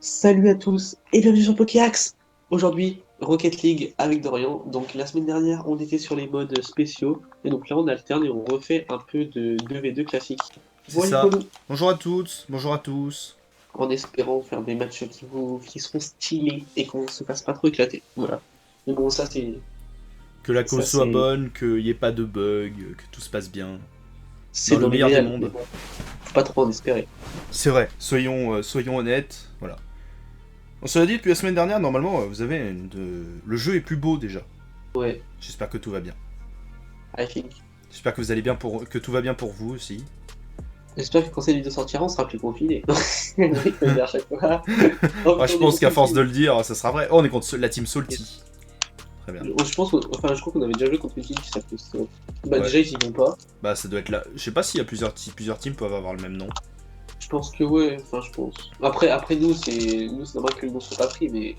Salut à tous et bienvenue sur Pokéax. Aujourd'hui, Rocket League avec Dorian. Donc la semaine dernière, on était sur les modes spéciaux et donc là on alterne et on refait un peu de 2v2 classique. C'est Voilà, ça. voilà. Bonjour à toutes, bonjour à tous. En espérant faire des matchs qui seront stylés et qu'on se fasse pas trop éclater. Voilà. Mais bon, Que la cause ça soit c'est bonne, qu'il n'y ait pas de bug, que tout se passe bien. c'est Dans le dans meilleur des l'idéal, mais mondes. bon, faut pas trop en espérer. C'est vrai, soyons honnêtes. Voilà. On se l'a dit depuis la semaine dernière, normalement, vous avez le jeu est plus beau déjà. Ouais, J'espère que tout va bien. I think. J'espère que vous allez bien que tout va bien pour vous aussi. J'espère que quand cette vidéo sortira, on sera plus confiné. Il faut le dire à chaque fois. Oh, Ouais, putain, je on est pense qu'à force confiné. de le dire, ça sera vrai. Oh, on est contre la team Salty. Très bien. Je pense je crois qu'on avait déjà joué contre une team qui s'appelait Stone. Bah Ouais. déjà ils y vont pas. Bah, ça doit être là. Je sais pas s'il y a plusieurs teams peuvent avoir le même nom. Je pense que ouais, enfin je pense. Après nous c'est normal que le nom soit pas pris mais.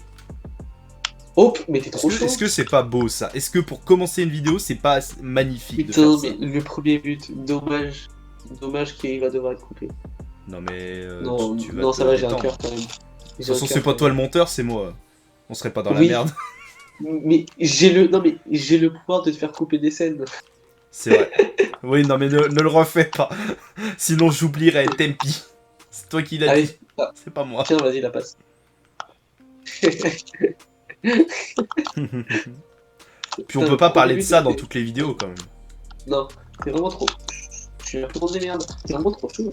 Oh mais t'es trop chaud. Est-ce que c'est pas beau ça? Est-ce que pour commencer une vidéo, c'est pas magnifique de Putain faire ça? mais le premier but, dommage. Dommage qu'il va devoir être coupé. Non mais Non, tu vas non te ça va, j'ai un détendre. cœur quand même. De toute J'ai un façon, cœur c'est pas quand toi même. le monteur, c'est moi. On serait pas dans la Oui, merde. mais j'ai le. Non mais j'ai le pouvoir de te faire couper des scènes. C'est vrai. Oui, non mais ne le refais pas. Sinon j'oublierai Tempi. C'est toi qui l'as dit. Allez, ah, C'est pas moi. tiens vas-y la passe. Puis on Putain, peut le pas premier parler de but ça dans était. toutes les vidéos quand même. Non, c'est vraiment trop. Je suis la plus grande des merdes. C'est vraiment trop chaud.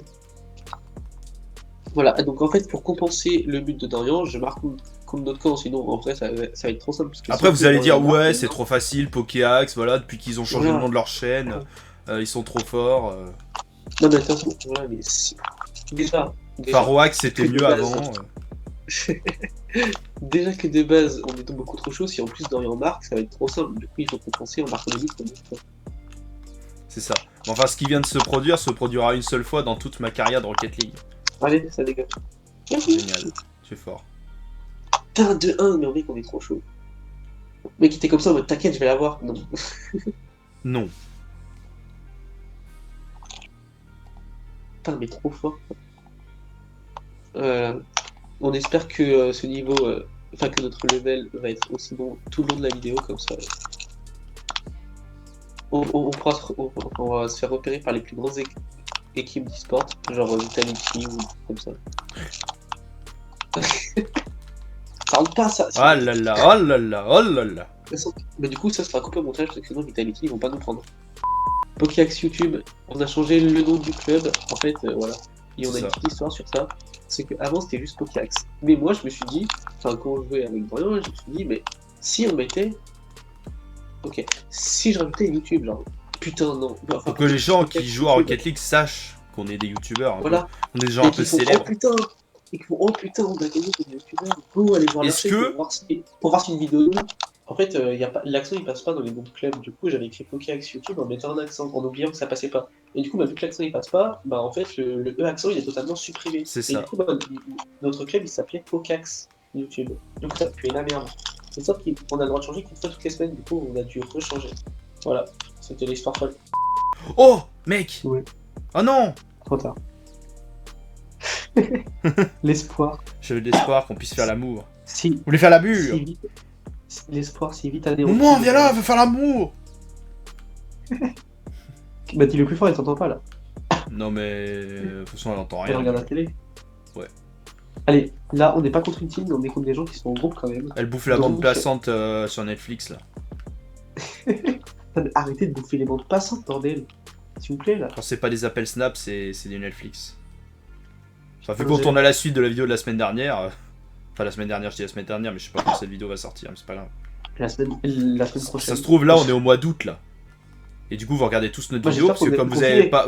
Voilà, donc en fait, pour compenser le but de Dorian, je marque contre notre camp, sinon en vrai ça va être trop simple. Parce que si Après en vous plus allez Dorian dire marque, ouais c'est trop facile, Pokéax, voilà, depuis qu'ils ont changé le voilà. nom de leur chaîne, ils sont trop forts. Non mais attention, voilà, mais si. Déjà, Faroax c'était que de mieux base, avant. déjà que de base, on est beaucoup trop chaud, si en plus Dorian marque, ça va être trop simple. Du coup, il faut compenser en marquant le but comme ça. C'est ça. Mais enfin ce qui vient de se produire se produira une seule fois dans toute ma carrière de Rocket League. Allez, ça dégage. Génial. Tu es fort. Putain, 2-1, mais mec, on est trop chaud. Mec, il était comme ça en mode t'inquiète, je vais l'avoir. Non. Non. Putain, mais trop fort. On espère que ce niveau, enfin que notre level va être aussi bon tout le long de la vidéo, comme ça. On va se faire repérer par les plus grandes équipes d'e-sport, genre Vitality ou comme ça. Ça rentre pas, ça. Oh là là, oh là là, oh là là. Mais du coup, ça sera coupé au montage parce que sinon Vitality ils vont pas nous prendre. Pokéax YouTube, on a changé le nom du club, en fait, voilà. Et on a C'est une ça. petite histoire sur ça. C'est qu'avant c'était juste Pokéax. Mais moi je me suis dit, enfin quand on jouait avec Dorian, je me suis dit, mais si on mettait. Ok, si je rajoutais YouTube, genre. Putain, non. Enfin, Pour que les gens Pokéax qui jouent à YouTube, Rocket League sachent qu'on est des youtubeurs un peu. voilà. On est des gens Et un peu qu'ils font, oh célèbres. putain! Et qu'ils font, oh putain, on a gagné contre des youtubeurs. Go, aller voir leur Est-ce chaîne que- pour voir si une vidéo. En fait, l'accent il passe pas dans les noms de clubs. Du coup, j'avais écrit Pokéax YouTube en mettant un accent, en oubliant que ça passait pas. Et du coup, bah, vu que l'accent il passe pas, bah en fait, le E accent il est totalement supprimé. C'est Et ça. du coup, bah, notre club il s'appelait Pokéax YouTube. Donc ça puait la merde. C'est ça qu'on a le droit de changer qu'une fois toutes les semaines. Du coup, on a dû rechanger. Voilà, c'était l'histoire folle. Oh, mec. Ouais. Oh non. Trop tard. L'espoir. J'avais de l'espoir qu'on puisse faire l'amour. Si, Vous voulez faire la bure? si vite. L'espoir, si vite à des Maman, viens là, on veut faire l'amour. Bah, dis le plus fort, il t'entend pas là. Non mais de toute façon elle entend Elle rien. regarde la télé. Ouais. Allez, là, on n'est pas contre une team, mais on est contre des gens qui sont en groupe quand même. Elle bouffe la Donc, bande passante sur Netflix là. Putain, mais arrêtez de bouffer les bandes passantes, bordel. S'il vous plaît, là. Quand c'est pas des appels Snap, c'est du Netflix. Enfin, vu Ah, qu'on j'ai- tourne à la suite de la vidéo de la semaine dernière. Enfin la semaine dernière, je dis la semaine dernière, mais je sais pas quand cette vidéo va sortir, mais c'est pas grave. La semaine prochaine. Ça se trouve là, on est au mois d'août là. Et du coup, vous regardez tous notre Moi, vidéo j'espère parce que qu'on est comme vous confinés. avez pas,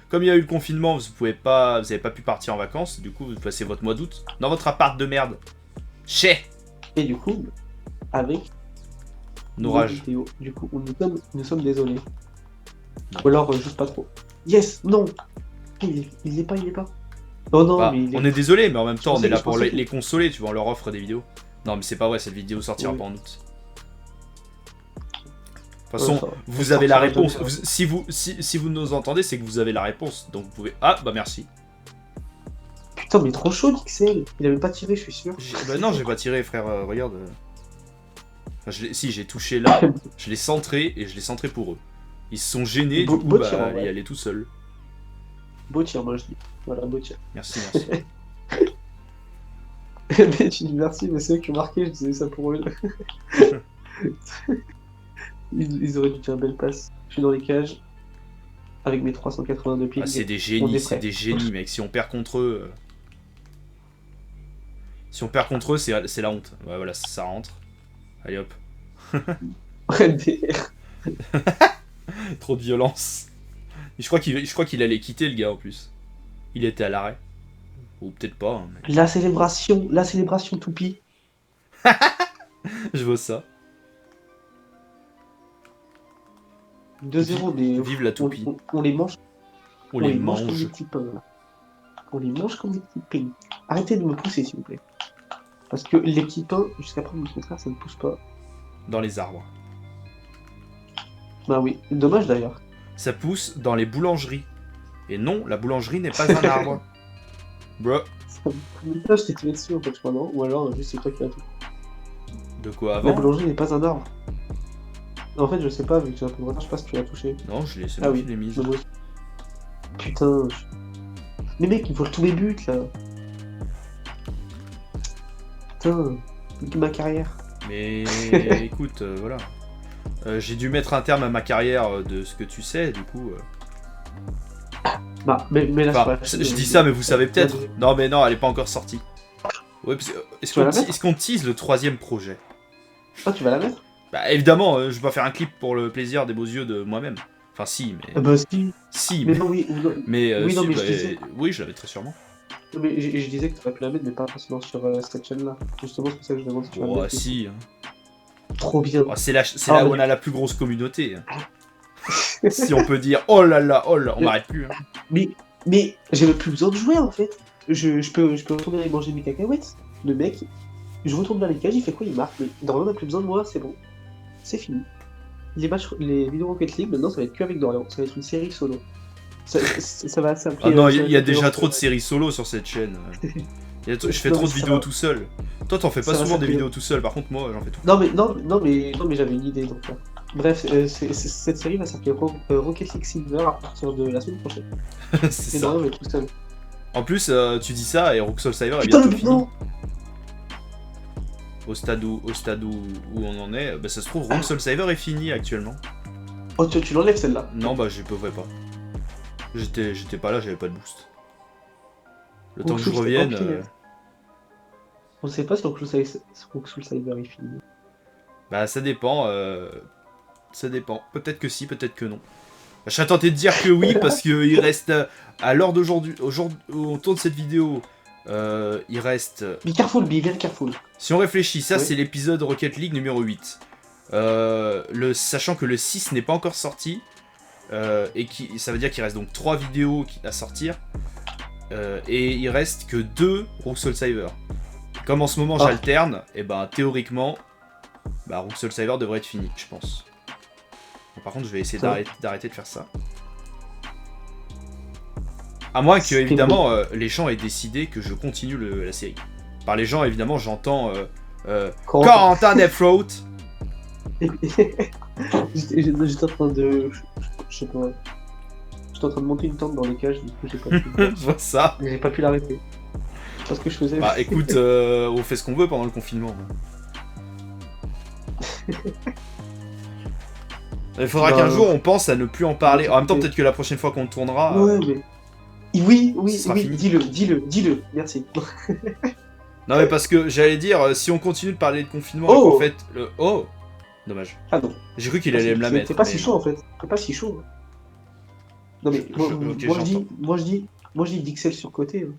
comme il y a eu le confinement, vous avez pas pu partir en vacances. Du coup, vous passez votre mois d'août dans votre appart de merde. Chez Et du coup, avec nos nos rages. vidéos. Du coup, nous sommes désolés. Non. Ou alors, juste pas trop. Yes, non. Il y est pas, il y est pas. Oh non, Bah, mais il on est désolé, mais en même temps, on est là je pour pensais les consoler. Tu vois, on leur offre des vidéos. Non, mais c'est pas vrai, cette vidéo sortira Oui. pas en août. De toute façon, Ouais, ça va. vous Ça avez la sortira réponse. bientôt. Si vous nous entendez, c'est que vous avez la réponse. Donc vous pouvez. Ah, bah merci. Putain, mais trop chaud, Dixel. Il a même pas tiré, je suis sûr. Bah non, j'ai pas tiré, frère, regarde. Enfin, si, j'ai touché là, je l'ai centré, et je l'ai centré pour eux. Ils se sont gênés, Beau- du coup, beau bah, tir, en vrai. il allait tout seul. Beau tir, moi je dis. Voilà, beau tir. Merci, merci. Mais tu dis merci, mais c'est eux qui ont marqué, je disais ça pour eux. Ils auraient dû faire une belle passe. Je suis dans les cages, avec mes 382 ping. Ah, c'est des On est génies, c'est prêt. des génies, mec. Si on perd contre eux... Si on perd contre eux, c'est la honte. Ouais, voilà, ça rentre. Allez, hop. DR. Trop de violence. Et je crois qu'il allait quitter, le gars, en plus. Il était à l'arrêt. Ou peut-être pas, hein, mais... La célébration toupie. Je vois ça. 2-0, mais Vive la toupie. on les mange. On les mange comme mange. des petits pains. Là. On les mange comme des petits pains. Arrêtez de me pousser, s'il vous plaît. Parce que les petits pains, jusqu'à preuve du contraire, ça ne pousse pas. Dans les arbres. Bah oui, dommage d'ailleurs. Ça pousse dans les boulangeries. Et non, la boulangerie n'est pas un arbre. Bro. Ça, je t'ai tiré dessus en fait, je crois, non? Ou alors, juste c'est toi qui as tout. De quoi La avant? boulangerie n'est pas un arbre. En fait, je sais pas, vu que tu as un peu de retard, je sais pas si tu l'as touché. Non, c'est Ah moi oui, qui l'ai mise. je vois. Putain. Mais mec, il vole tous mes buts là. Putain, ma carrière. Mais écoute, voilà. J'ai dû mettre un terme à ma carrière de ce que tu sais, du coup. Bah, mais là, Enfin, c'est pas- je dis ça, mais vous savez peut-être. Non, mais non, elle est pas encore sortie. Ouais, parce que, Tu vas la mettre est-ce qu'on tease le 3ème projet? Ah, tu vas la mettre? Bah évidemment, je vais pas faire un clip pour le plaisir des beaux yeux de moi-même. Enfin si, mais... Ah bah si. Si, Mais mais... non, oui. Non, Mais, oui, non, si, mais bah, je disais. oui, je la mettrai sûrement. non, mais je disais que tu aurais pu la mettre, mais pas forcément sur cette chaîne-là. Justement, c'est pour ça que je demande si tu vas la Oh, mettre. si. Hein. Trop bien. Oh, c'est là Ah, où mais- on a la plus grosse communauté. Hein. Si on peut dire, oh là là, on m'arrête plus. Hein. Mais j'ai même plus besoin de jouer en fait. Je peux retourner aller manger mes cacahuètes. Le mec, je retourne dans les cages, il fait quoi? Il marque. Mais Dorian n'a plus besoin de moi, c'est bon. C'est fini. Les vidéos Rocket League, maintenant ça va être que avec Dorian. Ça va être une série solo. Ça va s'appeler. Ah non, ça il va y a être déjà Dorian, trop de séries solo sur cette chaîne. Je fais Non, trop mais de ça vidéos va. tout seul. Toi, t'en fais pas Ça va souvent des s'appeler- vidéos tout seul, par contre, moi, j'en fais tout. Non, mais j'avais une idée donc là. Bref, cette série va s'appeler Rocket League Silver à partir de la semaine prochaine. C'est Et ça. Dorian va être tout seul. En plus, tu dis ça et Roxol Cyber est Putain, bientôt le fini. non. Au stade où on en est, bah, ça se trouve, Roxol Cyber est fini actuellement. Oh, tu l'enlèves celle-là. Non, bah, je pourrais pas. J'étais pas là, j'avais pas de boost. Le temps que je Roxol, c'est revienne. pas pire. On sait pas si Rocket Cyber est fini. Bah, ça dépend. Ça dépend. Peut-être que si, peut-être que non. Je serais tenté de dire que oui, parce qu'il reste, à l'heure d'aujourd'hui, au tour de cette vidéo, il reste... Be careful, be very careful. Si on réfléchit, ça Oui. c'est l'épisode Rocket League numéro 8. Sachant que le 6 n'est pas encore sorti, et ça veut dire qu'il reste donc 3 vidéos à sortir, et il reste que 2 Roxol Cyber. Comme en ce moment Ah. j'alterne, et ben théoriquement, bah, Roxol Cyber devrait être fini, je pense. Bon, par contre, je vais essayer Ça. d'arrêter de faire ça. À moins que, C'est évidemment, les gens aient décidé que je continue la série. Par les gens, évidemment, j'entends Corentin Deaththroat. J'étais en train de. Je sais pas. J'étais en train de monter une tente dans les cages, du coup j'ai pas pu. Je vois ça. J'ai pas pu l'arrêter. C'est pas ce que je faisais. Bah écoute, on fait ce qu'on veut pendant le confinement. Il faudra Bah, qu'un jour on pense à ne plus en parler. En même temps, oui. peut-être que la prochaine fois qu'on tournera. Ouais, mais. Oui, Ce sera fini. dis-le, merci. Non, mais parce que j'allais dire, si on continue de parler de confinement, et Oh qu'en fait. Oh dommage. Ah non. J'ai cru qu'il allait me la mettre. T'es pas mais si non. chaud en fait. T'es pas si chaud. Non mais Ok, moi je dis Dixel sur côté. Hein.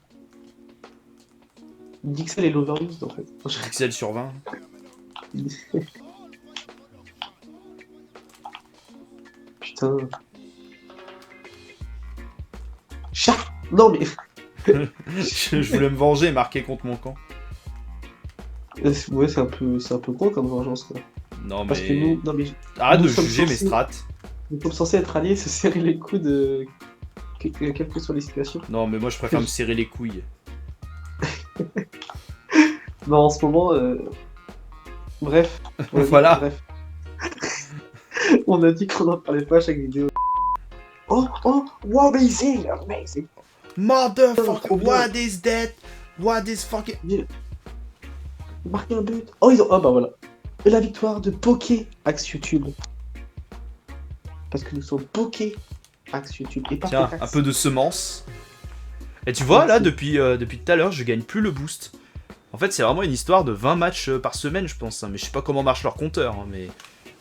Dixel est l'overused en fait. Pixel sur 20. Putain. Chat. Non mais Je voulais me venger et marquer contre mon camp. ouais c'est un peu con comme vengeance quoi. Non Parce mais. que nous non mais Arrête nous de sommes juger mes censés- strats. nous sommes censés être alliés, se serrer les coudes quelles que soient les situations. Non mais moi je préfère me serrer les couilles. Non, en ce moment, bref. Ouais, Voilà. Bref. On a dit qu'on en parlait pas à chaque vidéo. Oh, wow, amazing, amazing. Motherfucker, Trop bien. what is that? What is fucking... Marquer un but. Oh, ils ont. Ah, bah voilà. Et la victoire de Poké Axe YouTube. Parce que nous sommes Poké Axe YouTube. Et pas Tiens, Pokéaxe. un peu de semences. Et tu vois, là, Merci. depuis tout à l'heure, je gagne plus le boost. En fait, c'est vraiment une histoire de 20 matchs par semaine, je pense. Hein. Mais je sais pas comment marche leur compteur. Hein, mais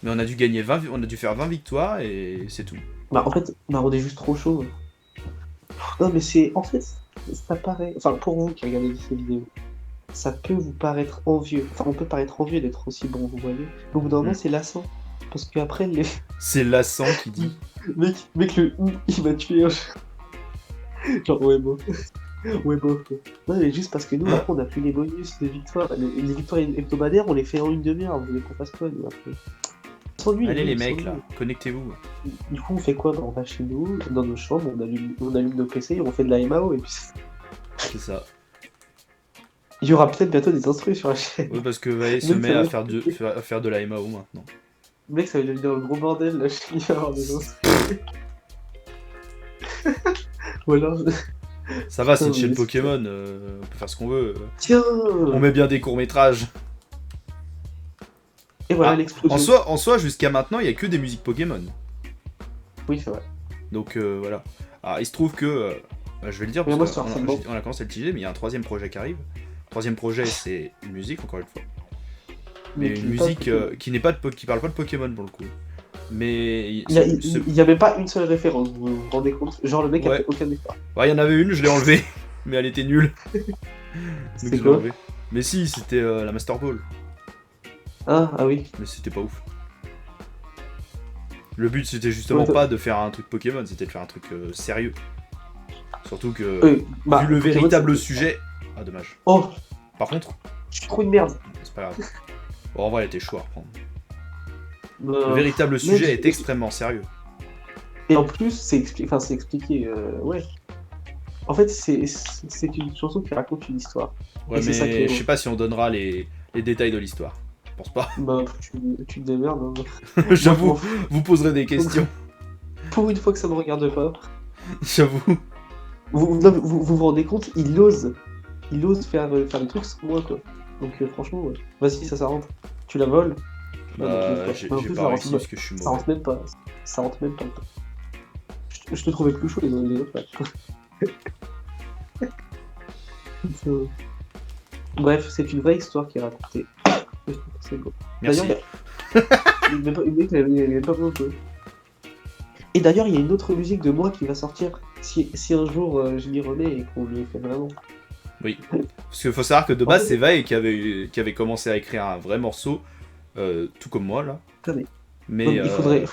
on a dû gagner 20, on a dû faire 20 victoires et c'est tout. Bah, en fait, bah, on est juste trop chaud. Non, mais c'est. En fait, ça paraît. Enfin, pour vous qui regardez ces vidéos, ça peut vous paraître envieux. Enfin, on peut paraître envieux d'être aussi bon, vous voyez. Mais au bout d'un moment, c'est lassant. Parce qu'après, les. C'est Lassant qui dit. Mec, le il m'a tué. Genre, ouais, bon. Ouais, bon. Non, mais juste parce que nous, après, on a plus les bonus des victoires. Les victoires hebdomadaires, on les fait en une demi-heure. Vous voulez qu'on fasse quoi, nous, après? On s'ennuie, Allez nous, les on mecs, s'ennuie. là, connectez-vous. Du coup, on fait quoi? Bah, on va chez nous, dans nos chambres, on allume nos PC et on fait de la MAO. Et puis, C'est ça. il y aura peut-être bientôt des instrus sur la chaîne. Oui, parce que Vae se Mec, met ça va à être- faire de la MAO maintenant. Mec, ça va devenir un gros bordel, là, je vais y avoir des instrus. Ou alors... Ça va, c'est une Putain, chaîne mais- Pokémon, on peut faire ce qu'on veut. Tiens! On met bien des courts-métrages. Et voilà Ah, l'explosion. En soi, jusqu'à maintenant, il y a que des musiques Pokémon. Oui, c'est vrai. Donc voilà. Alors, il se trouve que, je vais le dire, Mais moi, parce c'est harcèlement. on a commencé à le teaser, mais il y a un troisième projet qui arrive. Le troisième projet, c'est une musique, encore une fois. Mais qui une n'est pas musique Pokémon. qui parle pas de Pokémon pour le coup. Mais Il y avait pas une seule référence, vous vous rendez compte? Genre, le mec a Ouais. fait aucun effort. ouais, il y en avait une, je l'ai enlevée, mais elle était nulle. Donc C'est je l'ai quoi? enlevée. Mais si, c'était la Master Ball. Ah oui. Mais c'était pas ouf. Le but c'était justement Ouais, pas de faire un truc Pokémon, c'était de faire un truc sérieux. Surtout que, bah, vu le Pokémon, véritable c'est- sujet... Ah dommage. Oh, Par contre, je suis trop une merde. c'est pas grave. Bon, en vrai, elle était chaud à reprendre. Le Euh, véritable mec, sujet est extrêmement sérieux. Et en plus, c'est expliqué, ouais. En fait, c'est une chanson qui raconte une histoire. Ouais, Et c'est ça qui est mais je beau. sais pas si on donnera les détails de l'histoire. Je pense pas. Bah, tu te démerdes. Hein. J'avoue, Moi, vous poserez des questions. pour une fois que ça me regarde pas, J'avoue. non, mais vous vous rendez compte, il ose faire des trucs sans moi, quoi. Donc franchement, ouais. Vas-y, ça rentre. Tu la voles. Bah, j'ai Mais en j'ai plus, pas réussi parce que je suis ça mauvais. rentre même pas. Ça rentre même pas. Je te trouvais plus chaud les autres. Ouais. Bref, c'est une vraie histoire qui est racontée. Je trouve que c'est beau. Merci. D'ailleurs, il y a même pas besoin de... Et d'ailleurs, il y a une autre musique de moi qui va sortir si un jour je m'y remets et qu'on le fait vraiment. Oui. Parce qu'il faut savoir que de base, c'est Vae qui avait commencé à écrire un vrai morceau, tout comme moi là. Putain, Mais, donc, il faudrait.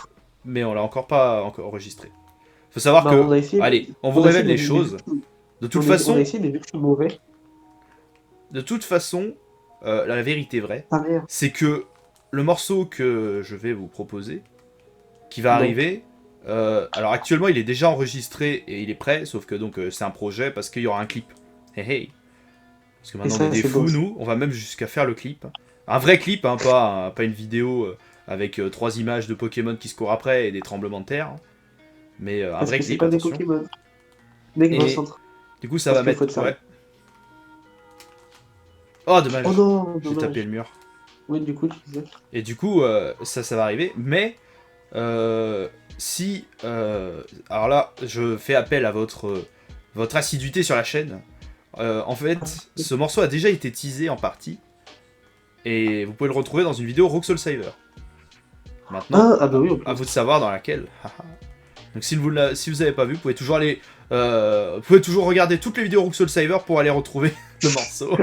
mais on l'a encore pas enregistré. Faut savoir Bah, que. on a essayé, Allez, on vous a essayé, révèle les mais- choses. De toute on façon, a essayé, mais vu que je suis mauvais, la vérité vraie, ta mère. c'est que le morceau que je vais vous proposer, qui va Donc. arriver, alors actuellement il est déjà enregistré et il est prêt, sauf que donc c'est un projet parce qu'il y aura un clip. Hey hey. Parce que maintenant ça, on est des c'est fous beau. nous, on va même jusqu'à faire le clip. Un vrai clip, hein, pas une vidéo avec 3 images de Pokémon qui se courent après et des tremblements de terre. Mais un Parce vrai que c'est clip, pas des attention. Pokémon. Mec, Et- dans le centre. Du coup ça Parce va qu'il faut mettre... être Ouais. Oh dommage, Oh non, j'ai dommage. tapé le mur. Oui, du coup, tu disais. Et du coup, ça va arriver. Mais si... alors là, je fais appel à votre assiduité sur la chaîne. En fait, ce morceau a déjà été teasé en partie. Et vous pouvez le retrouver dans une vidéo Roxol Cyber. Maintenant, Ah bah oui, en plus. à vous de savoir dans laquelle. Donc si vous n'avez pas vu, vous pouvez toujours aller... vous pouvez toujours regarder toutes les vidéos Roxol Cyber pour aller retrouver le morceau.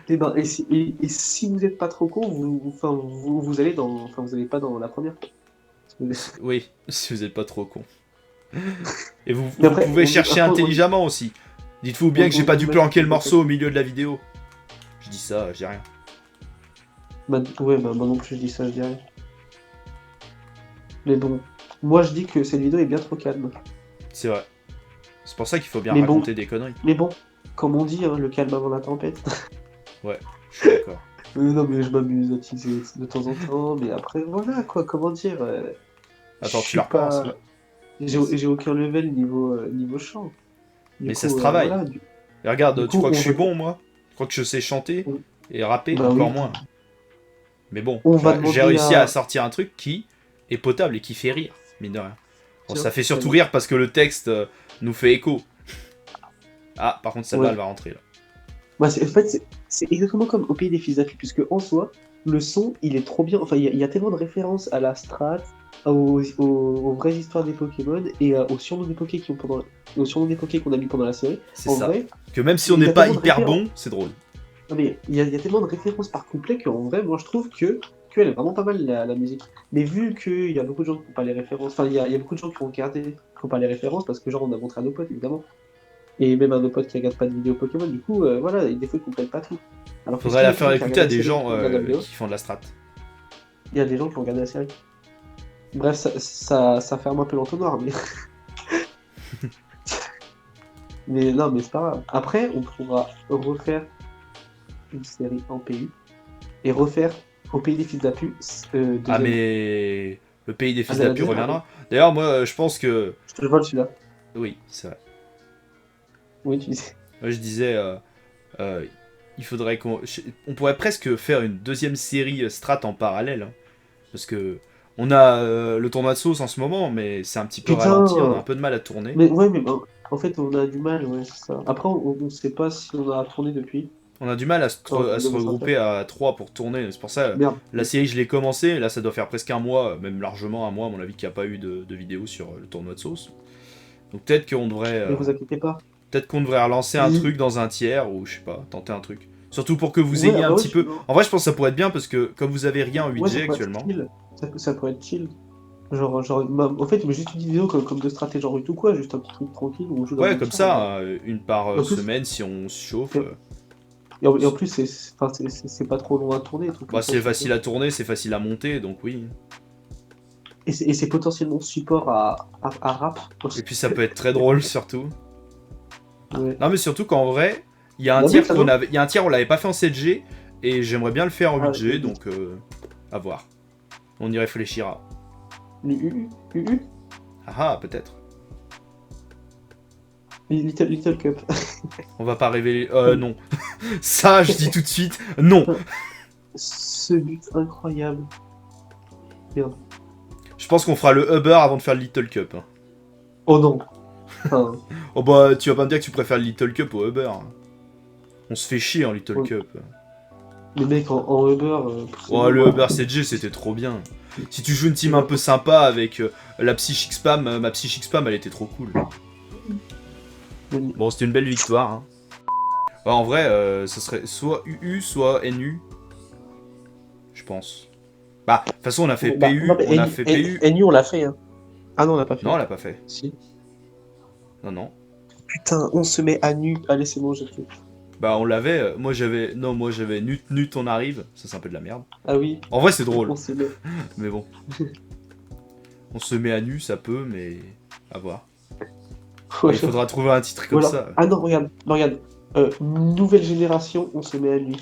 Et, ben, et si vous êtes pas trop con, vous allez dans. Enfin, vous allez pas dans la première. Oui, si vous n'êtes pas trop con. Et vous Mais après, pouvez on- chercher après, on- intelligemment aussi. Dites-vous bien que j'ai pas dû planquer le morceau au milieu de la vidéo. Je dis ça, je dis rien. Bah, ouais, bah, moi non plus, je dis ça, je dis rien. Mais bon, moi je dis que cette vidéo est bien trop calme. C'est vrai. C'est pour ça qu'il faut bien Mais bon. raconter des conneries. Mais bon, comme on dit, hein, le calme avant la tempête. Ouais, je suis d'accord. Non, mais je m'amuse à teaser de temps en temps, mais après, voilà, quoi, comment dire. Attends, Je tu suis la repenses pas. là. J'ai aucun level niveau chant. Du Mais ça coup, se travaille. voilà. Et regarde, Du tu coup, crois que on je suis va. bon, moi? Tu crois que je sais chanter et rapper? Bah Encore oui, moins. Mais bon, on va j'ai demander réussi à à. sortir un truc qui est potable et qui fait rire, mine de rien. Bon, Tiens, ça fait surtout allez. rire parce que le texte nous fait écho. Ah, par contre, celle-là, Ouais. elle va rentrer là. Moi, en fait, c'est exactement comme au pays des fils d'Api, puisque en soi, le son, il est trop bien. Enfin, il y a tellement de références à la strat, aux vraies histoires des Pokémon et aux surnoms des Poké aux surnoms des Poké qu'on a mis pendant la série. C'est En ça. vrai, Que même si on il y n'est a pas tellement de hyper références. bon, c'est drôle. Non, mais il y a tellement de références par couplet qu'en vrai, moi, je trouve qu'elle est vraiment pas mal la musique. Mais vu qu'il y a beaucoup de gens qui n'ont pas les références, enfin, il y a beaucoup de gens qui ont regardé, qui n'ont pas les références, parce que genre, on a montré à nos potes, évidemment. Et même à nos potes qui regardent pas de vidéos Pokémon, du coup, voilà, des fois ils comprennent pas tout. Alors que Faudrait si la les faire personnes qui écouter à regardent la des série gens qui regardent la vidéo, qui font de la strat. il y a des gens qui ont regardé la série. Bref, ça ferme un peu l'entonnoir, mais. Mais non, mais c'est pas grave. Après, on pourra refaire une série en PU et refaire au pays des fils d'Apu Ah, deuxième. mais le pays des Ah, fils la d'Apu deuxième, reviendra. D'ailleurs, moi, je pense que. je te le vole celui-là. Oui, c'est vrai. Oui, tu disais. Moi, je disais. Euh, il faudrait qu'on. On pourrait presque faire une deuxième série strat en parallèle. Hein. Parce que. On a le tournoi de sauce en ce moment, mais c'est un petit peu ralenti, on a un Putain! peu de mal à tourner. Mais ouais, mais en fait, on a du mal, ouais, c'est ça. Après, on sait pas si on a tourné depuis. On a du mal Enfin, à de se mon regrouper à 3 pour tourner. C'est pour ça, Merde. la série, je l'ai commencé. Là, ça doit faire presque un mois, même largement un mois, à mon avis, qu'il n'y a pas eu de vidéo sur le tournoi de sauce. Donc peut-être qu'on devrait, Mais vous inquiétez pas. relancer un truc dans un tiers, ou je sais pas, tenter un truc. Surtout pour que vous Ouais, ayez ah un bah ouais, petit peu. En vrai, je pense que ça pourrait être bien parce que comme vous avez rien en ouais, ça 8G pourrait être actuellement. chill. Ça pourrait être chill. En fait, mais juste une vidéo comme de stratégie genre ou quoi, juste un petit truc tranquille où on joue dans Ouais, une comme chambre. ça, une par En plus, semaine si on se chauffe. et en plus, c'est pas trop long à tourner, des trucs comme Bah, ça, c'est tu facile vois. à tourner, c'est facile à monter, donc oui. Et c'est potentiellement support à rap. Et puis ça peut être très drôle surtout. Ouais. Non, mais surtout qu'en vrai, il y a un La tiers bête, ça, non? on l'avait pas fait en 7G et j'aimerais bien le faire en Ah, 8G, donc à voir. On y réfléchira. UU? Ah, peut-être. Little Cup. On va pas révéler. Non. Ça, je dis tout de suite, non. Ce but incroyable. Merde. Je pense qu'on fera le Uber avant de faire le Little Cup. Hein. Oh non. Enfin, Oh bah, tu vas pas me dire que tu préfères le Little Cup au Uber. Hein. On se fait chier en Little Oh. Cup. les mecs en Uber. C'est Oh, bon, le quoi. Uber 7G, c'était trop bien. Si tu joues une team un peu sympa avec la Psychic Spam, ma Psychic Spam, elle était trop cool. Bon, c'était une belle victoire. Hein. Bah, en vrai, ce serait soit UU, soit NU. Je pense. Bah, de toute façon, on a fait Bah, PU, non, mais on a fait PU. NU, on l'a fait. Hein. Ah non, on l'a pas fait. Non, on l'a pas fait. Si. Non, non. Putain, on se met à nu. Allez, c'est bon, j'ai fait. Bah, on l'avait. Moi, j'avais Nut, on arrive. Ça, c'est un peu de la merde. Ah oui, En vrai, c'est drôle. on se met. Mais bon. On se met à nu, ça peut, mais. À voir. Ouais. Il faudra trouver un titre comme Voilà. ça. Ah non, regarde. Nouvelle génération, on se met à nu.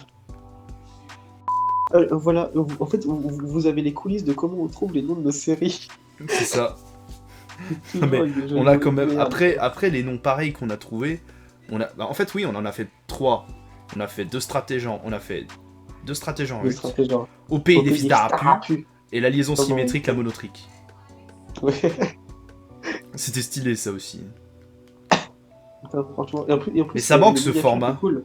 Voilà, en fait, vous avez les coulisses de comment on trouve les noms de nos séries. C'est ça. Toujours Mais avec des jeux on a de quand même. merde. Après les noms pareils qu'on a trouvés. Bah, en fait, oui, on en a fait 3. On a fait 2 stratégents. On a fait 2 stratégents Le 8. stratège, genre. Au pays Au des pays fils des d'Arapu. Starapu. Et la liaison Comment symétrique, on la fait monotrique. Ouais. C'était stylé, ça aussi. Putain, franchement. Et en plus, Mais ça manque les ce miniatures format. étaient cool.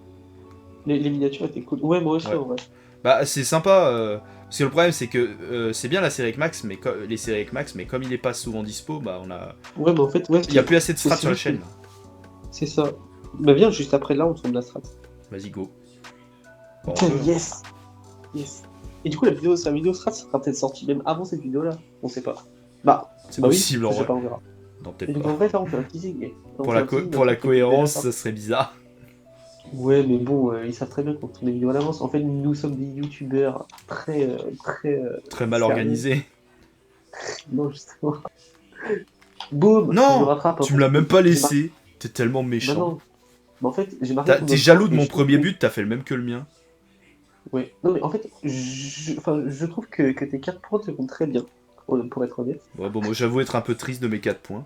Les miniatures étaient cool. Ouais, moi aussi, Ouais. en vrai. Bah, c'est sympa. Parce que le problème, c'est que c'est bien la série avec Max, mais les séries avec Max, mais comme il est pas souvent dispo, bah, on a. Ouais, mais en fait, ouais. Il y a plus assez de strats c'est sur la juste chaîne. que- C'est ça. Bah, viens, juste après là, on tourne la strat. Vas-y, go. Bon, on Putain, peut, hein. yes! Yes. Et du coup, sa vidéo strat sera peut-être sortie même avant cette vidéo-là. On sait pas. Bah, C'est bah possible oui, en je sais vrai. pas, on verra. Non, Et peut-être donc pas. en vrai, là, on fait un teasing. Pour la cohérence, ça serait bizarre. Ouais, mais bon, ils savent très bien qu'on tourne des vidéos à l'avance. En fait, nous sommes des youtubeurs très Très mal sérieux. organisé. Non, justement. Boum! Je me Non! rattrape. Tu me l'as même pas laissé. T'es tellement Bah méchant. non. Mais en fait, j'ai marqué T'es jaloux de mon premier but, t'as fait le même que le mien. Ouais. Non, mais en fait, je trouve que tes 4 points te vont très bien, pour être honnête. Ouais, bon, moi j'avoue être un peu triste de mes 4 points.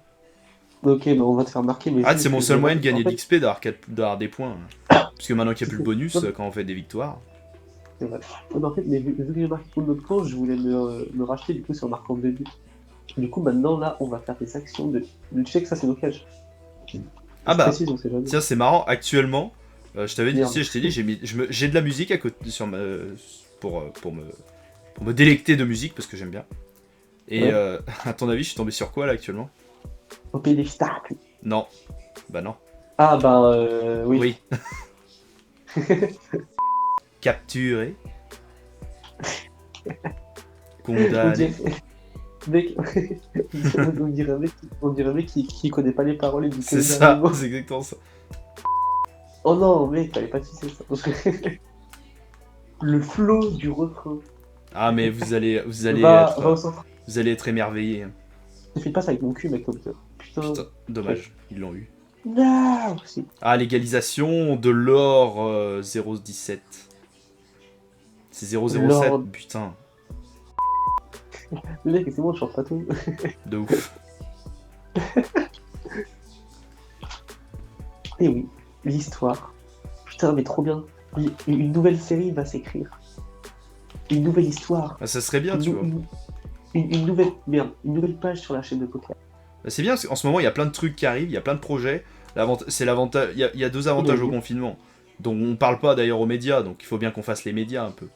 Ok, mais on va te faire marquer, mais Ah, aussi c'est parce mon que seul j'ai moyen de marqué. En gagner de fait, l'XP d'avoir des points. Parce que maintenant qu'il n'y a plus le bonus non, quand on fait des victoires. c'est vrai. Ouais, mais en fait, mais vu que j'ai marqué pour notre camp, je voulais me racheter du coup sur marquant 2 buts. Du coup, maintenant, là, on va faire des actions de. Tu sais que ça, c'est nos cages. Ah Je bah, précise, on sait jamais. tiens, c'est marrant, actuellement, je t'avais dit, tu Merde. sais, je t'ai dit, j'ai de la musique à côté pour me délecter de musique parce que j'aime bien. Et Ouais. à ton avis, je suis tombé sur quoi là actuellement? Au pays des stacks. Non. Bah non. Ah, bah, oui. Oui. Capturé. On dirait. Condamné. Mec, on dirait un mec qui connaît pas les paroles et du coup C'est les ça, derniers mots. c'est exactement ça. Oh non, mec, t'avais pas tissé ça. Le flow du refrain. Ah mais Va au centre. vous allez être émerveillés. Je fais pas ça avec mon cul, mec, comme ça. Putain. Putain, dommage, ils l'ont eu. Non, si. Ah, légalisation de l'or 017. C'est 007, Lord. putain, Le mec, c'est bon, je chante pas tout. de ouf. Et oui, l'histoire. Putain, mais trop bien. Une nouvelle série va s'écrire. Une nouvelle histoire. Ah, ça serait bien, Une, tu vois. une nouvelle. Merde, une nouvelle page sur la chaîne de poker. Bah, c'est bien, parce qu'en ce moment, il y a plein de trucs qui arrivent, il y a plein de projets. C'est l'avantage, il y a deux avantages au confinement, dont on parle pas d'ailleurs aux médias, donc il faut bien qu'on fasse les médias un peu.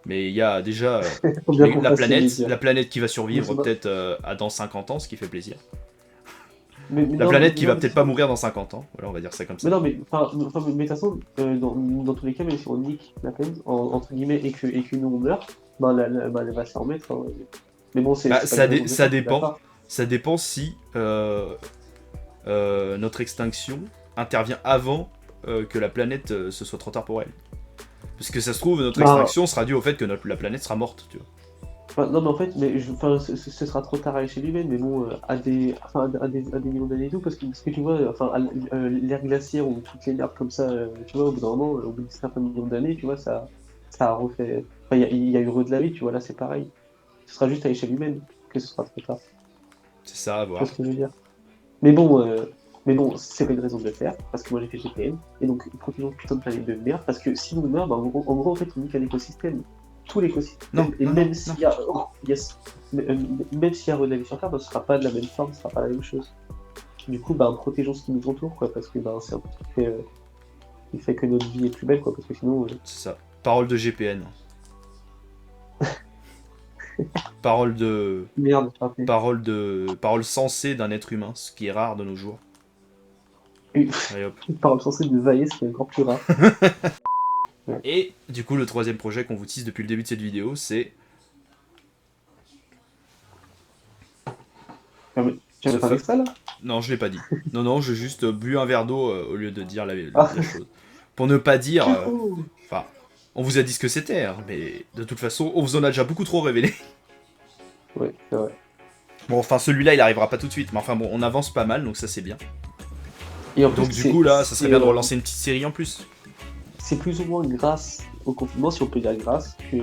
Mais il y a déjà Faut bien qu'on fasse les médias. la planète qui va survivre Mais c'est peut-être à dans 50 ans, ce qui fait plaisir. Mais La non, planète mais qui non, va mais peut-être pas mourir dans 50 ans, voilà, on va dire ça comme ça. Mais non, mais, mais de toute façon, dans tous les cas, même si on nique la peine, entre guillemets, et que nous on meurt, bah, bah, elle va s'en remettre. Hein. Mais bon, c'est Bah, c'est pas une raison de ça faire, dépend. d'accord. Ça dépend si notre extinction intervient avant que la planète ce soit trop tard pour elle. Parce que ça se trouve, notre Bah, extinction sera due au fait que la planète sera morte, tu vois. non, mais en fait, ce sera trop tard à l'échelle humaine, mais bon, à des millions d'années et tout, parce que tu vois, l'ère glaciaire ou toutes les merdes comme ça, tu vois, au bout d'un moment, au bout de certains millions d'années, tu vois, ça a refait. Enfin, il y a eu de la vie, tu vois, là c'est pareil. Ce sera juste à l'échelle humaine que ce sera trop tard. C'est ça à Tu vois voir. ce que je veux dire? Mais bon, c'est pas une raison de le faire, parce que moi j'ai fait GPN, et donc protégeons putain de planète de merde, parce que si on meurt, bah, en gros, en fait, on nique un écosystème. Tout l'écosystème. Non, Et non, même non, s'il y a. Même s'il y a de la vie sur Terre, bah, ce sera pas de la même forme, ce sera pas la même chose. Du coup, bah, protégeons ce qui nous entoure, quoi, parce que bah, c'est un truc qui fait que notre vie est plus belle, quoi, parce que sinon. C'est ça. Parole de GPN. Parole de. Merde, rappelé. Parole sensée d'un être humain, ce qui est rare de nos jours. Une Allez, hop. parole censée de vailler, ce qui est encore plus rare. Et du coup, le troisième projet qu'on vous tease depuis le début de cette vidéo, c'est. Tu avais pas avec ça, là? Non, je l'ai pas dit. Non, j'ai juste bu un verre d'eau au lieu de dire la Ah. chose. Pour ne pas dire. Oh. Enfin, on vous a dit ce que c'était, hein, mais de toute façon, on vous en a déjà beaucoup trop révélé. Ouais, c'est vrai. Bon, enfin, celui-là, il arrivera pas tout de suite, mais enfin bon, on avance pas mal, donc ça c'est bien. Et en Donc plus, du coup, là, ça serait bien de euh, relancer une petite série en plus. c'est plus ou moins grâce au confinement, si on peut dire grâce, que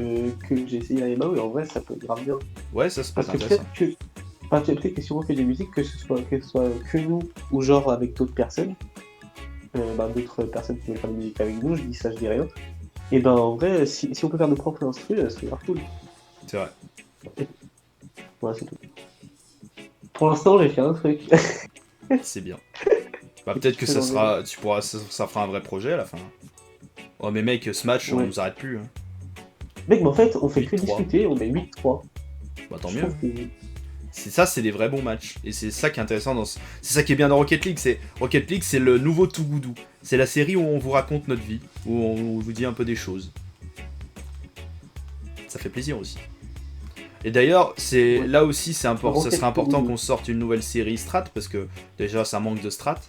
j'ai essayé à MAO, et en vrai, ça peut être grave bien. Ouais, ça se passe Parce que intéressant. peut-être que si on fait des musiques, que ce soit que nous, ou genre avec d'autres personnes, d'autres personnes qui veulent faire de la musique avec nous, je dis ça, je dis rien. Et ben en vrai, si on peut faire nos propres instrus, c'est grave cool. C'est vrai. Voilà, c'est tout. Pour l'instant, j'ai fait un truc. C'est bien. Bah peut-être que ça sera, ça fera un vrai projet à la fin. Oh mais mec, ce match, on Ouais. nous arrête plus. Hein. Mec, mais en fait, on fait que 8-3. discuter, on met 8-3. Bah tant Je mieux. trouve que- C'est des vrais bons matchs. Et c'est ça qui est intéressant c'est ça qui est bien dans Rocket League. Rocket League, c'est le nouveau Too Goudou. C'est la série où on vous raconte notre vie, où on vous dit un peu des choses. Ça fait plaisir aussi. Et d'ailleurs, Ouais. là aussi, ça Rocket serait important League. qu'on sorte une nouvelle série strat, parce que déjà, ça manque de strat.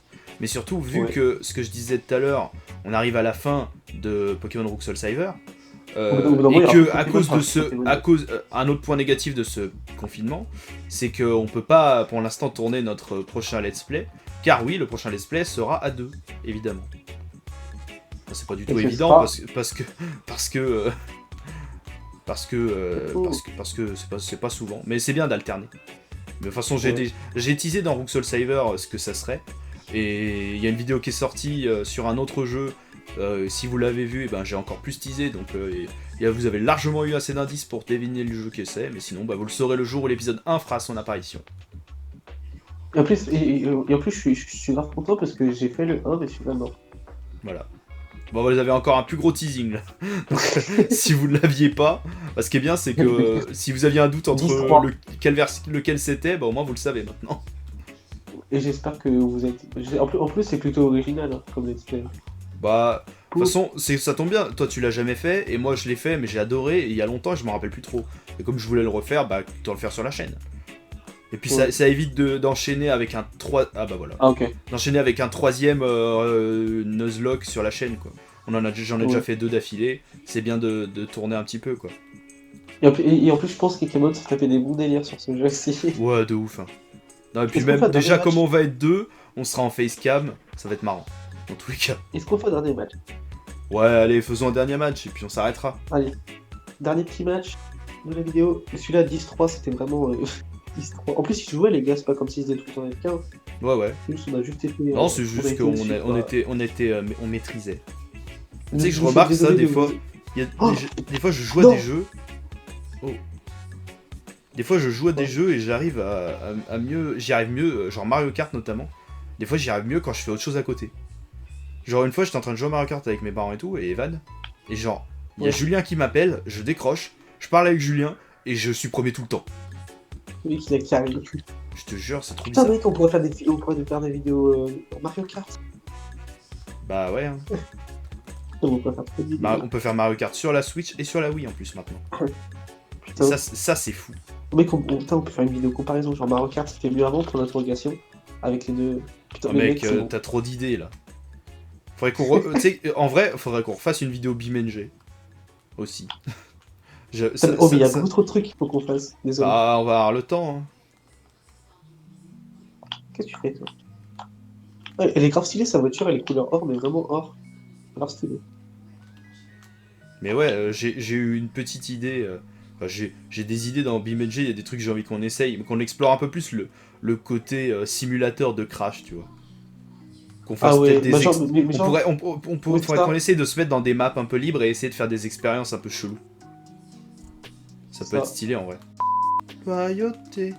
Mais surtout, vu Ouais. que, ce que je disais tout à l'heure, on arrive à la fin de Pokémon Rook Soul Silver, bout d'un moment, il y Et aura que plus de à cause de Pokémon. un autre point négatif de ce confinement, c'est qu'on peut pas pour l'instant tourner notre prochain let's play, car oui, le prochain let's play sera à 2, évidemment. Enfin, c'est pas du tout Et ce évident sera- parce que c'est pas souvent, mais c'est bien d'alterner. Mais de toute façon, Ouais. j'ai teasé dans Rook Soul Saver ce que ça serait, et il y a une vidéo qui est sortie sur un autre jeu. Si vous l'avez vu, eh ben, j'ai encore plus teasé, donc vous avez largement eu assez d'indices pour deviner le jeu que c'est, mais sinon bah, vous le saurez le jour où l'épisode 1 fera son apparition. Et en plus, je suis grave content parce que j'ai fait le 1, mais celui-là, non. Voilà. Bon, vous avez encore un plus gros teasing là. Donc, si vous ne l'aviez pas, bah, ce qui est bien, c'est que si vous aviez un doute entre 10-3. lequel c'était, bah, au moins vous le savez maintenant. Et j'espère que vous êtes. En plus, c'est plutôt original hein, comme let's play. Bah, de toute façon, ça tombe bien. Toi, tu l'as jamais fait, et moi, je l'ai fait, mais j'ai adoré. Et il y a longtemps, je me rappelle plus trop. Et comme je voulais le refaire, bah, autant le faire sur la chaîne. Et puis Ouais. ça évite d'enchaîner avec un 3... Ah bah voilà. Ah, ok. D'enchaîner avec un troisième Nuzlocke sur la chaîne, quoi. J'en ai déjà Ouais. fait 2 d'affilée. C'est bien de tourner un petit peu, quoi. Et en plus, je pense qu'Ikemon s'est tapé des bons délires sur ce jeu aussi. Ouais, de ouf. Hein. Non, et puis Est-ce qu'on même, fait un déjà, dernier comme match on va être 2, on sera en facecam. Ça va être marrant. Dans tous les cas. Est-ce qu'on fait un dernier match? Ouais, allez, faisons un dernier match, et puis on s'arrêtera. Allez, dernier petit match de la vidéo. Celui-là, 10-3, c'était vraiment 10-3. En plus, ils jouaient, les gars, c'est pas comme s'ils étaient tout le temps avec 15. Ouais, ouais. Juste, on a juste été. Non, c'est on a juste été qu'on au-dessus, quoi. on maîtrisait. Tu sais que je suis remarque ça désolé des de fois. vous- Il y a Oh des fois, je joue à Non des jeux. Oh. Des fois, je joue à des jeux et j'arrive à mieux. J'y arrive mieux, genre Mario Kart notamment. Des fois, j'y arrive mieux quand je fais autre chose à côté. Genre, une fois, j'étais en train de jouer à Mario Kart avec mes parents et tout, et Evan. Et genre, il y a Ouais. Julien qui m'appelle, je décroche, je parle avec Julien, et je suis premier tout le temps. Celui qui arrive. Je te jure, c'est trop Putain, bizarre. mec, on pourrait faire des vidéos Mario Kart. Bah ouais, hein. On pourrait faire des vidéos. On peut faire Mario Kart sur la Switch et sur la Wii en plus maintenant. Et Putain. ça c'est fou. Mec, putain, on peut faire une vidéo comparaison, genre Mario Kart c'était mieux avant pour l'interrogation, avec les deux. Putain, Ah mais mec, mec, c'est bon. t'as trop d'idées là. Faudrait qu'on tu sais, en vrai, faudrait qu'on refasse une vidéo BeamNG aussi. Oh, mais il y a beaucoup trop de trucs qu'il faut qu'on fasse. Désolé. Bah, on va avoir le temps. Hein. Qu'est-ce que tu fais, toi? Ouais, elle est grave stylée, sa voiture, elle est couleur or, mais vraiment or. Grave stylée. Mais ouais, j'ai eu une petite idée. Enfin, j'ai des idées dans BeamNG, il y a des trucs que j'ai envie qu'on essaye, mais qu'on explore un peu plus le côté simulateur de crash, tu vois. Qu'on fasse Ah ouais, peut-être des bah genre, ex- mais on genre, pourrait, mais faudrait ça, qu'on essaye de se mettre dans des maps un peu libres et essayer de faire des expériences un peu cheloues. Ça peut Ça. être stylé en vrai. Loyauté.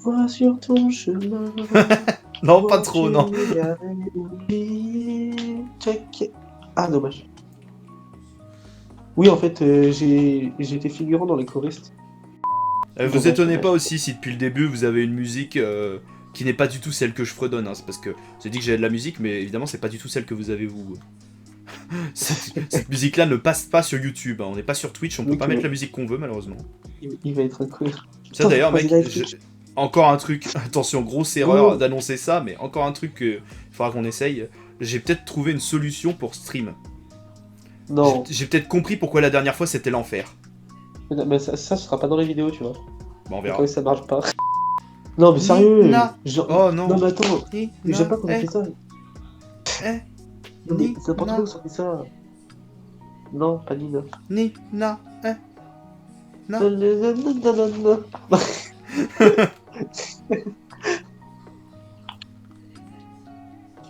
vois sur ton chemin. Non, pas trop, non. Check. Ah, dommage. Oui, en fait, j'ai été figurant dans les choristes. Vous Dommage, étonnez dommage. pas aussi si depuis le début vous avez une musique qui n'est pas du tout celle que je fredonne. Hein. C'est parce que j'ai dit que j'avais de la musique, mais évidemment c'est pas du tout celle que vous avez vous. Cette musique-là ne passe pas sur YouTube. Hein. On n'est pas sur Twitch, on peut Donc, pas mettre la musique qu'on veut malheureusement. Il va être incroyable. Ça Putain, d'ailleurs, faut mec, pas dire Twitch. encore un truc. Attention, grosse erreur Oh. d'annoncer ça, mais encore un truc qu'il faudra qu'on essaye. J'ai peut-être trouvé une solution pour stream. Non, J'ai peut-être compris pourquoi la dernière fois c'était l'enfer. mais ça sera pas dans les vidéos, tu vois. Bon, on verra. Quand ça marche pas. Non, mais sérieux. Nina. Genre... Oh non. Non, mais attends. Mais j'aime pas qu'on ait fait ça. Eh. Non, mais Nina. c'est n'importe quoi, ça fait ça. Non, pas Nina. Nina. Non. Nananana.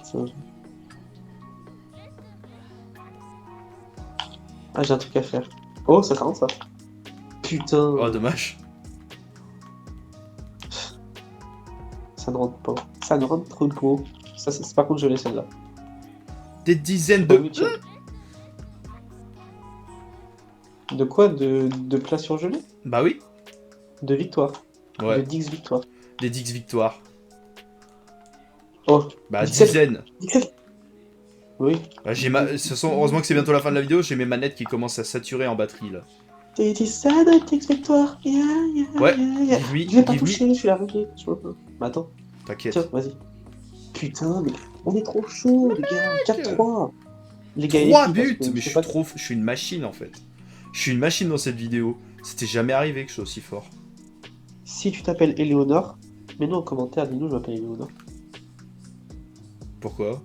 Ça. Ah, j'ai un truc à faire. Oh, ça rentre ça. Putain, Oh, dommage. ça ne rentre pas. Ça ne rentre trop gros. Ça, par contre, je l'ai celle-là. Des dizaines Pas de. huitième. De quoi? De place surgelée? Bah oui. De victoire. Ouais. De 10 victoires. Des 10 victoires. Oh, Bah, 17. dizaines. 17. Oui. Bah, de toute façon, heureusement que c'est bientôt la fin de la vidéo, j'ai mes manettes qui commencent à saturer en batterie là. T'as dit ça de 10 victoires. Yeah, yeah, Ouais, yeah, yeah. give me, Je l'ai pas give me. touché, je suis arrivé. Je vois pas. Mais attends, T'inquiète. tiens, vas-y. Putain, mais on est trop chaud, les gars. 4-3. Les gars, 3 parce buts. que Mais je sais pas. je suis une machine en fait. Je suis une machine dans cette vidéo. C'était jamais arrivé que je sois aussi fort. Si tu t'appelles Eleonore, mets-nous en commentaire, dis-nous, je m'appelle Eleonore. Pourquoi?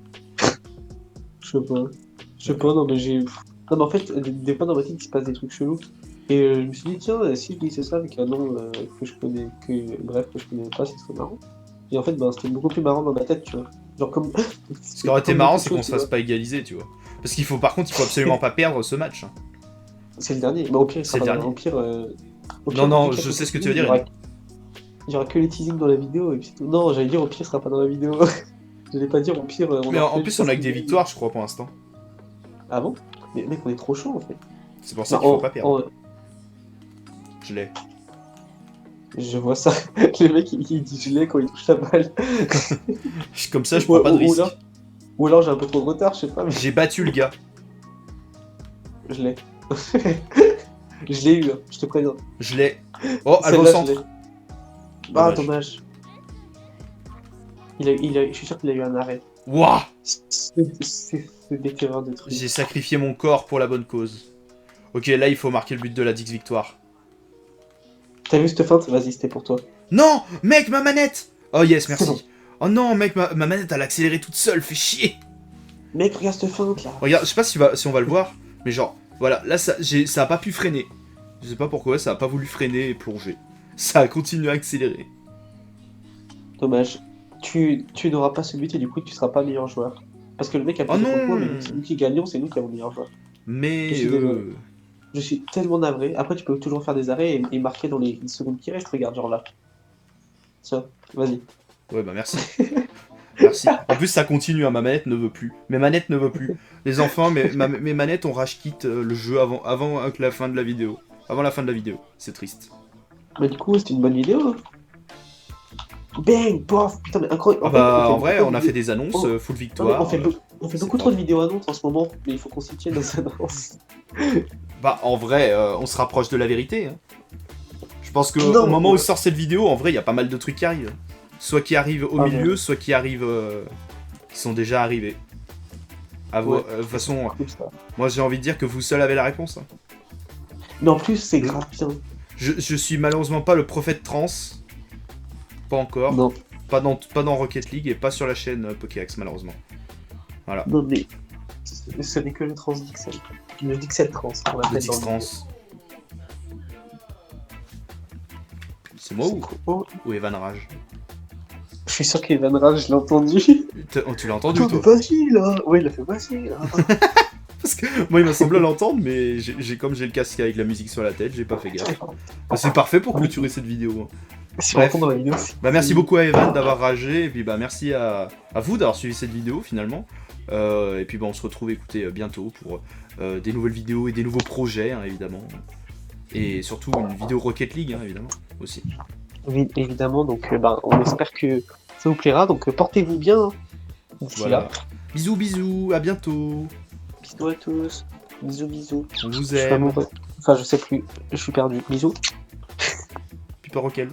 Je sais pas. Je sais pas, non, mais j'ai. Non, mais en fait, des fois dans ma tête, il se passe des trucs chelous. Et je me suis dit, tiens, si je disais ça avec un nom que je connais, bref, que je connais pas, ce serait marrant. Et en fait, ben, c'était beaucoup plus marrant dans ma tête, tu vois. Genre comme. Ce qui aurait été marrant, c'est qu'on se fasse pas égaliser, tu vois. Parce qu'il faut, par contre, il faut absolument pas perdre ce match. Hein. C'est le dernier. Mais au pire, il C'est sera le pas dernier. au pire, Non, non, vu qu'il y a je que sais ce que les tu veux dire. il y aura que les teasings dans la vidéo et puis c'est tout. Non, j'allais dire au pire, il sera pas dans la vidéo. Je vais pas dire au pire. Mais aura en fait plus, juste on a parce que des qu'il- victoires, je crois, pour l'instant. Ah bon? Mais mec, on est trop chaud en fait. C'est pour ça Non, qu'il faut pas perdre. Je l'ai. Je vois ça. Le mec, il dit je l'ai quand il touche la balle. Comme ça, je prends pas de risque. Ou alors j'ai un peu trop de retard, je sais pas, mais J'ai battu le gars. je l'ai. Je l'ai eu, hein, je te préviens. Je l'ai. Oh, elle va au Celle-là, je centre. l'ai. Ah, Dommage. dommage. Je suis sûr qu'il a eu un arrêt. Wouah! C'est des terrains de trucs. J'ai sacrifié mon corps pour la bonne cause. Ok, là, il faut marquer le but de la Dix victoire. T'as vu cette feinte? Vas-y, c'était pour toi. Non! Mec, ma manette! Oh yes, merci. Oh non, mec, ma manette, elle a accéléré toute seule, fait chier! Mec, regarde cette feinte là. Regarde, je sais pas si on va le voir, mais genre, voilà, là, ça a pas pu freiner. Je sais pas pourquoi, ça a pas voulu freiner et plonger. Ça a continué à accélérer. Dommage. Tu n'auras pas ce but et du coup, tu seras pas meilleur joueur. Parce que le mec a Oh plus de non! points, mais c'est nous qui gagnons, c'est nous qui avons le meilleur joueur. Mais... Je suis désolé. Je suis tellement navré. Après, tu peux toujours faire des arrêts et marquer dans les secondes qui restent. Regarde, genre là. Tiens, vas-y. Ouais, bah merci. Merci. En plus, ça continue, hein, ma manette ne veut plus. Mes manettes ne veulent plus. Les enfants, mes manettes ont rage quit le jeu avant que la fin de la vidéo. Avant la fin de la vidéo. C'est triste. Mais du coup, c'était une bonne vidéo. Hein. Bang, bof, putain, mais incroyable. Ah bah, en vrai, on a fait des annonces, Oh. full Non, mais victoire. on fait c'est beaucoup pas- trop de vidéos annonces en ce moment, mais il faut qu'on s'y tienne aux annonces. Bah, en vrai, on se rapproche de la vérité. Hein. Je pense qu'au Non, moment où ouais. sort cette vidéo, en vrai, il y a pas mal de trucs qui arrivent. Soit qui arrivent au Ah, milieu, ouais. soit qui arrivent... qui sont déjà arrivés. Ouais. De toute façon, Comme ça. moi j'ai envie de dire que vous seul avez la réponse. Hein. Mais en plus, c'est grave bien. Je suis malheureusement pas le prophète trans. Pas encore. Non, Pas dans Rocket League et pas sur la chaîne Pokéax, malheureusement. Voilà. non, mais ce n'est que le trans Dixel. Le Dixel trans, on Le l'appelle Dix dans le trans. C'est moi Oh, ou Evan Rage? je suis sûr qu'Evan Rage, je l'ai entendu. Tu l'as entendu, Putain, toi? mais vas-y là. Ouais, il a fait vas-y là. Parce que moi, il m'a semblé l'entendre, mais comme j'ai le casque avec la musique sur la tête, j'ai pas fait gaffe. Bah, c'est parfait pour clôturer cette vidéo. Hein. Si Bref. on entend dans la vidéo, c'est- Bah, merci beaucoup à Evan d'avoir ragé, et puis bah merci à vous d'avoir suivi cette vidéo finalement. Et puis bah, on se retrouve bientôt pour des nouvelles vidéos et des nouveaux projets, hein, évidemment. Et surtout une vidéo Rocket League, hein, évidemment, aussi. Oui, évidemment, donc on espère que ça vous plaira, donc portez-vous bien hein, d'ici Voilà. là. Bisous, bisous, à bientôt. Bisous à tous, bisous, bisous. On vous Je suis aime. amoureux. Enfin, je sais plus, je suis perdu. Bisous. Puis pas Rocket.